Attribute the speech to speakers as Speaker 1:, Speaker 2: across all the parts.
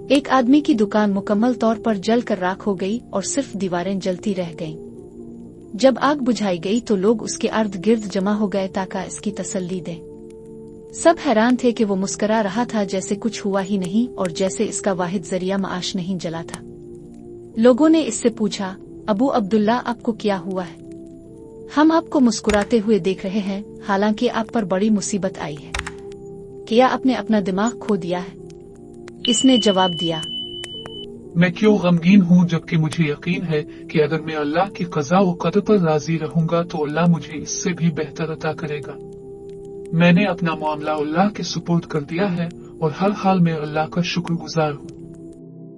Speaker 1: एक आदमी की दुकान मुकम्मल तौर पर जल कर राख हो गई और सिर्फ दीवारें जलती रह गईं। जब आग बुझाई गई तो लोग उसके अर्द गिर्द जमा हो गए ताकि इसकी तसल्ली दें। सब हैरान थे कि वो मुस्करा रहा था जैसे कुछ हुआ ही नहीं और जैसे इसका वाहिद जरिया माश नहीं जला था। लोगों ने इससे पूछा, अबू अब्दुल्ला आपको क्या हुआ है? हम आपको मुस्कुराते हुए देख रहे हैं, हालांकि आप पर बड़ी मुसीबत आई है। क्या आपने अपना दिमाग खो दिया है? इसने जवाब दिया,
Speaker 2: मैं क्यों गमगीन हूँ जबकि मुझे यकीन है कि अगर मैं अल्लाह की क़ज़ा व क़दर पर राजी रहूंगा तो अल्लाह मुझे इससे भी बेहतर अता करेगा। मैंने अपना मामला अल्लाह के सुपुर्द कर दिया है और हर हाल में अल्लाह का शुक्रगुजार हूँ।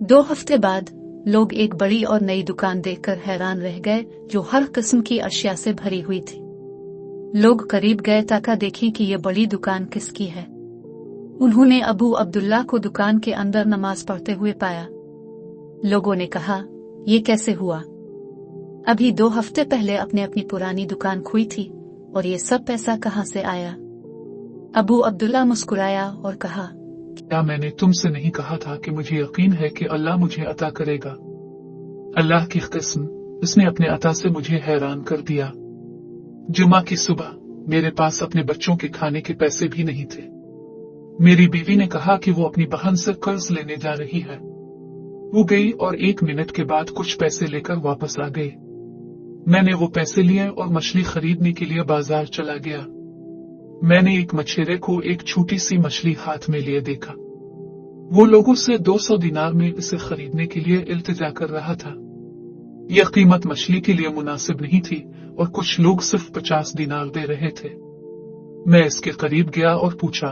Speaker 1: 2 हफ्ते बाद लोग एक बड़ी और नई दुकान देखकर हैरान रह गए जो हर किस्म की अशिया से भरी हुई थी। लोग करीब गए ताकि देखें कि यह बड़ी दुकान किसकी है। उन्होंने अबू अब्दुल्ला को दुकान के अंदर नमाज पढ़ते हुए पाया। लोगों ने कहा, ये कैसे हुआ? अभी 2 हफ्ते पहले अपने अपनी पुरानी दुकान खोई थी और ये सब पैसा कहाँ से आया? अबू अब्दुल्ला मुस्कुराया और कहा,
Speaker 2: क्या मैंने तुमसे नहीं कहा था कि मुझे यकीन है कि अल्लाह मुझे अता करेगा? अल्लाह की कसम, उसने अपने अता से मुझे हैरान कर दिया। जुमा की सुबह मेरे पास अपने बच्चों के खाने के पैसे भी नहीं थे। मेरी बीवी ने कहा कि वो अपनी बहन से कर्ज लेने जा रही है। वो गई और 1 मिनट के बाद कुछ पैसे लेकर वापस आ गई। मैंने वो पैसे लिए और मछली खरीदने के लिए बाजार चला गया। मैंने एक मछेरे को एक छोटी सी मछली हाथ में लिए देखा। वो लोगों से 200 दिनार में इसे खरीदने के लिए इल्तिजा कर रहा था। यह कीमत मछली के लिए मुनासिब नहीं थी और कुछ लोग सिर्फ 50 दिनार दे रहे थे। मैं इसके करीब गया और पूछा,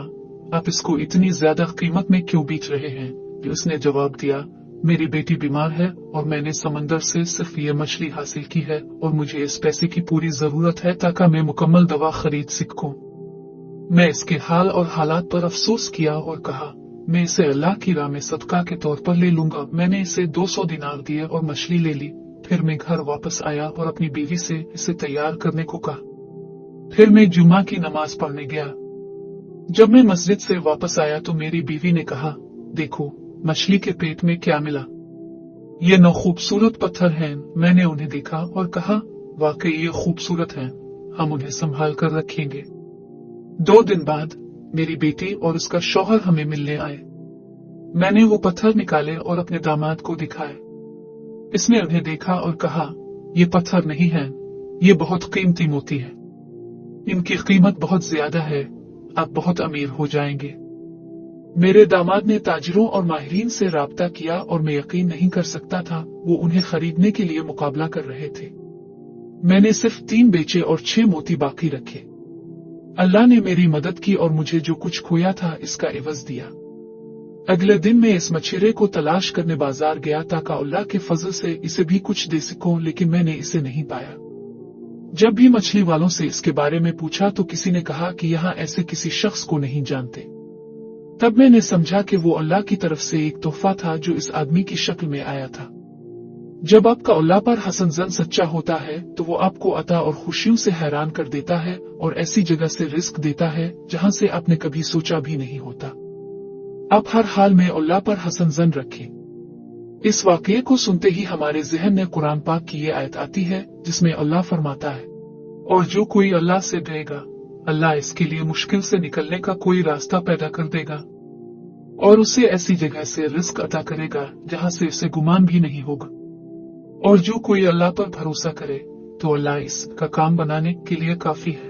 Speaker 2: आप इसको इतनी ज्यादा कीमत में क्यों बेच रहे हैं? उसने जवाब दिया, मेरी बेटी बीमार है और मैंने समंदर से सिर्फ ये मछली हासिल की है और मुझे इस पैसे की पूरी जरूरत है ताकि मैं मुकम्मल दवा खरीद सकूं। मैं इसके हाल और हालात पर अफसोस किया और कहा, मैं इसे अल्लाह की राह में सदका के तौर पर ले लूंगा। मैंने इसे 200 दिनार दिए और मछली ले ली। फिर मैं घर वापस आया और अपनी बीवी से इसे तैयार करने को कहा। फिर मैं जुमा की नमाज पढ़ने गया। जब मैं मस्जिद से वापस आया तो मेरी बीवी ने कहा, देखो मछली के पेट में क्या मिला। ये 9 खूबसूरत पत्थर हैं। मैंने उन्हें देखा और कहा, वाकई ये खूबसूरत हैं, हम उन्हें संभाल कर रखेंगे। 2 दिन बाद मेरी बेटी और उसका शौहर हमें मिलने आए। मैंने वो पत्थर निकाले और अपने दामाद को दिखाए। इसने उन्हें देखा और कहा, ये पत्थर नहीं हैं, ये बहुत कीमती मोती है। इनकी कीमत बहुत ज्यादा है, आप बहुत अमीर हो जाएंगे। मेरे दामाद ने ताजिरों और माहिरीन से राब्ता किया और मैं यकीन नहीं कर सकता था वो उन्हें खरीदने के लिए मुकाबला कर रहे थे। मैंने सिर्फ 3 बेचे और 6 मोती बाकी रखे। अल्लाह ने मेरी मदद की और मुझे जो कुछ खोया था इसका एवज दिया। अगले दिन मैं इस मछेरे को तलाश करने बाजार गया ताकि अल्लाह के फजल से इसे भी कुछ दे सकूं, लेकिन मैंने इसे नहीं पाया। जब भी मछली वालों से इसके बारे में पूछा तो किसी ने कहा कि यहाँ ऐसे किसी शख्स को नहीं जानते। तब मैंने समझा कि वो अल्लाह की तरफ से एक तोहफा था जो इस आदमी की शक्ल में आया था। जब आपका अल्लाह पर हसन जन सच्चा होता है तो वो आपको अता और खुशियों से हैरान कर देता है और ऐसी जगह से रिस्क देता है जहां से आपने कभी सोचा भी नहीं होता। आप हर हाल में अल्लाह पर हसन जन रखें। इस वाकये को सुनते ही हमारे जहन में कुरान पाक की ये आयत आती है जिसमें अल्लाह फरमाता है, और जो कोई अल्लाह से डरेगा अल्लाह इसके लिए मुश्किल से निकलने का कोई रास्ता पैदा कर देगा और उसे ऐसी जगह से रिस्क अता करेगा जहां से उसे गुमान भी नहीं होगा। और जो कोई अल्लाह पर भरोसा करे तो अल्लाह इसका काम बनाने के लिए काफी है।